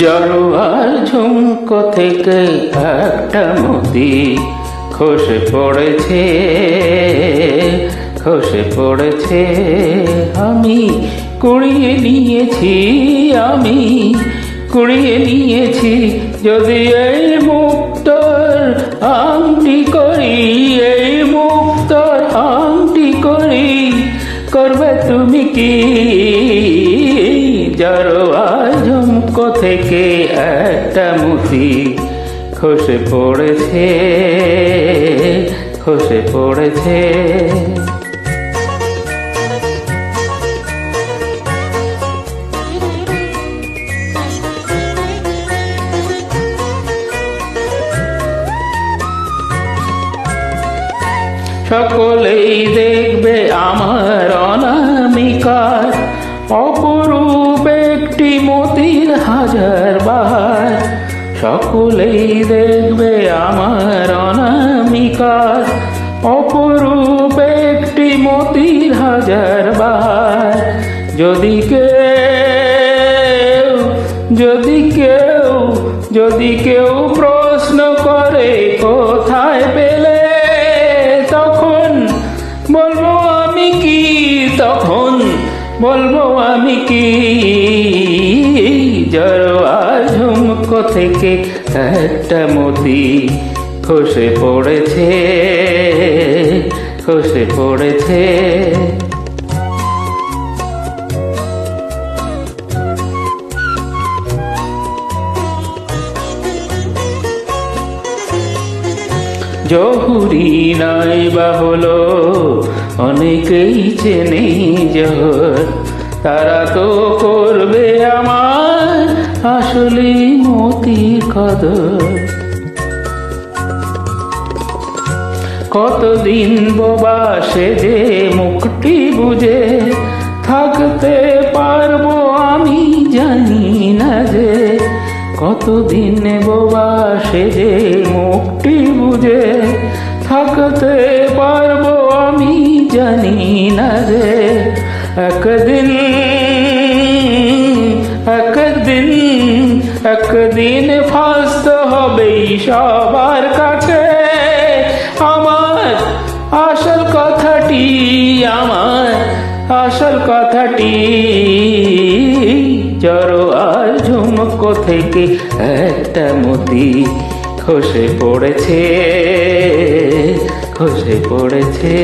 জড়োয়ার ঝুমকো থেকে একটা মতি খসে পড়েছে, খসে পড়েছে। আমি কুড়িয়ে নিয়েছি, আমি কুড়িয়ে নিয়েছি। যদি এই মুক্তোর আংটি করি, এই মুক্তোর আংটি করি, করবে তুমি কি? জড়োয়ার ঝুমকো থেকে একটা মতি খসে পড়েছে, খসে পড়েছে। সকলেই দেখবে আমার অনামিকার অপরূপ একটি মতির হাজার বাহার। সকলেই দেখবে আমার অনামিকার অপরূপ একটি মতির হাজার বাহার। যদি কেউ, যদি কেউ, যদি কেউ প্রশ্ন করে কোথায় পেলে, তখন বলবো আমি কি, তখন বলবো আমি কি? জড়োয়ার ঝুমকো থেকে একটা মতি খসে পড়েছে, খসে পড়েছে। জহুরি নাই বা হলো অনেকেই চেনে জহর, তারা তো করবে আমার আসলে মতির কদর। কতদিন বোবা সেজে মুখটি বুঝে থাকতে পারবো আমি জানি না যে, কতদিন বোবা সেজে মুখটি বুঝে থাকতে পারবো আমি জানি না যে। একদিন, একদিন, একদিন ফাঁসত হবেই সবার কাছে আমার আসল কথাটি, আমার আসল কথাটি। জড়োয়ার ঝুমকো থেকে একটা মতি খসে পড়েছে, খসে পড়েছে।